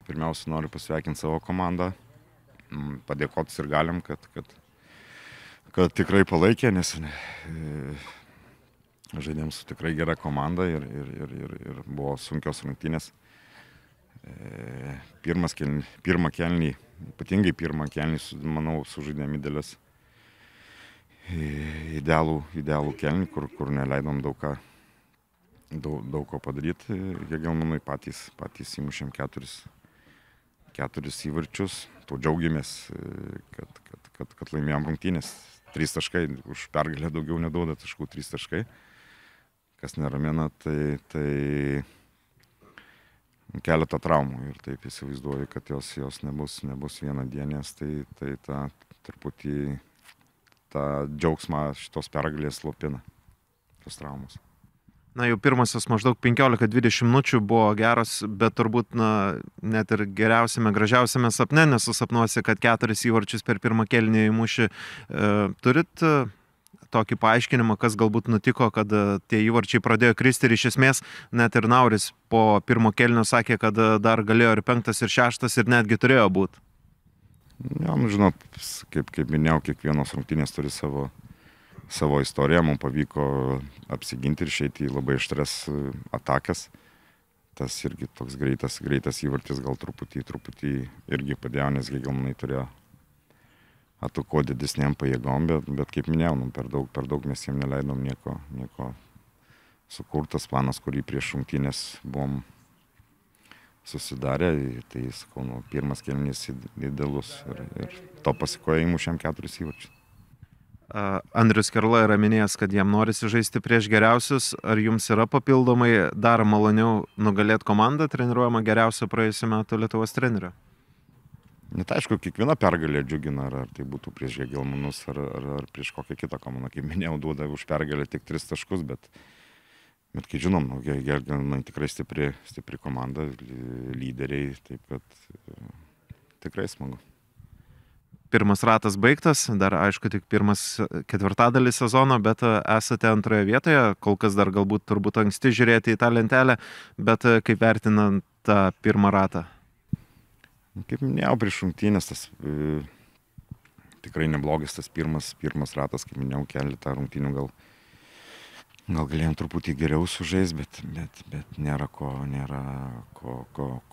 Pirmiausia, noriu pasveikinti savo komandą, padėkoti ir galim, kad tikrai palaikė, nes žaidėm su tikrai gera komanda ir buvo sunkios rungtynės. Pirmą kelnį, ypatingai pirmą kelnį, manau, sužaidėm idealų kelnį, kur neleidom daug ko padaryti. Hegelmanui patys įmušėm keturis įvarčius. Tuo džiaugiamės, kad laimėjom rungtynės. 3 taškai, už pergalę daugiau neduoda taškų, 3 taškai. Kas neramina, tai keletą traumų ir taip įsivaizduoju, kad jos nebus vienadienės, tai tą truputį tą džiaugsmą šitos pergalės slopina, tos traumos. Na, jau pirmasis maždaug 15-20 minučių buvo geros, bet turbūt net ir geriausiame, gražiausiame sapne nesusapnuosi, kad 4 įvarčius per pirmą kėlinį įmuši. Turit tokį paaiškinimą, kas galbūt nutiko, kad tie įvarčiai pradėjo kristi ir iš esmės net ir Nauris po pirmo kėlinio sakė, kad dar galėjo ir 5 ir 6 ir netgi turėjo būti. Ja, žinot, kaip minėjau, kiekvienos rungtynės turi savo istoriją. Mums pavyko apsiginti ir išeiti į labai aštrias atakas. Tas irgi toks greitas įvartis gal truputį irgi padėjo, nes Hegelmanai turėjo atakuoti didesnėm pajėgom, bet kaip minėjau, per daug mes jiem neleidom nieko sukurtas planas, kurį prieš rungtynės buvom susidarę, tai sakau, pirmas kėlinys idealus ir to pasikoje įmušėm 4 įvarčius. Andrius Kerla yra minėjęs, kad jam norisi žaisti prieš geriausius. Ar jums yra papildomai dar maloniau nugalėti komandą, treniruojama geriausio praėjusių metų Lietuvos trenerio? Net aišku, kiekviena pergalė džiugina, ar tai būtų prieš Hegelmanus, ar prieš kokią kitą komandą. Kaip minėjau, duoda už pergalę tik 3 taškus, bet kai žinom, Hegelmanai tikrai stipri komanda, lyderiai, taip kad tikrai smagu. Pirmas ratas baigtas, dar aišku tik pirmas ketvirtadalis sezono, bet esate antroje vietoje, kol kas dar galbūt turbūt anksti žiūrėti į tą lentelę, bet kaip vertinant tą pirmą ratą? Kaip minėjau, prieš rungtynės tas tikrai neblogis tas pirmas ratas, kaip minėjau, keletą rungtynių gal galėjom truputį geriau sužaist, bet nėra ko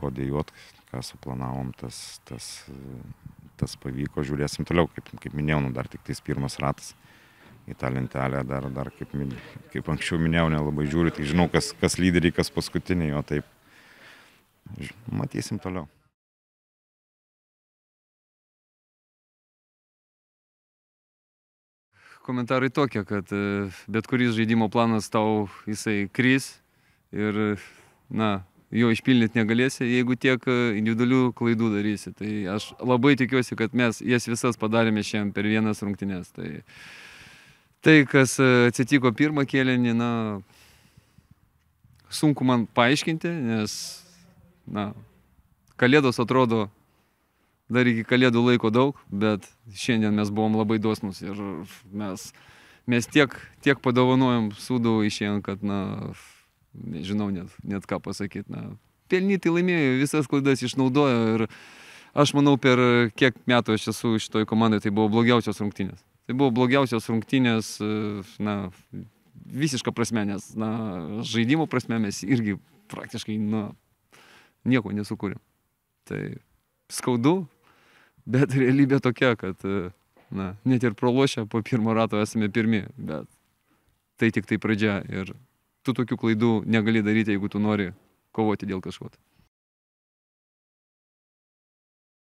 dejuot, ką suplanavom, tas pavyko, žiūrėsim toliau, kaip minėjau, dar tik tais pirmas ratas į tą lentelę, dar kaip anksčiau minėjau, nelabai žiūriu, tai žinau, kas lyderiai, kas paskutiniai, o taip matysim toliau. Komentarai tokie, kad bet kuris žaidimo planas tau jisai kris ir, jo išpildyti negalėsi, jeigu tiek individualių klaidų darysi. Tai aš labai tikiuosi, kad mes jas visas padarėme šiandien per vienas rungtynes. Tai kas atsitiko pirmą kėlinį, sunku man paaiškinti, nes, kalėdos atrodo dar iki kalėdų laiko daug, bet šiandien mes buvom labai dosnus ir mes tiek padovanojom Sūduvai išėjom, kad, nežinau net ką pasakyti. Pelnytai laimėjo, visas klaidas išnaudojo ir aš manau, per kiek metų aš esu šitoj komandai, tai buvo blogiausios rungtynės. Tai buvo blogiausios rungtynės, visiška prasme, nes, žaidimo prasme mes irgi praktiškai, nieko nesukūrėm. Tai skaudu, bet realybė tokia, kad, net ir pralošę po pirmo rato esame pirmi, bet tai tik tai pradžia ir tu tokių klaidų negali daryti, jeigu tu nori kovoti dėl kažko.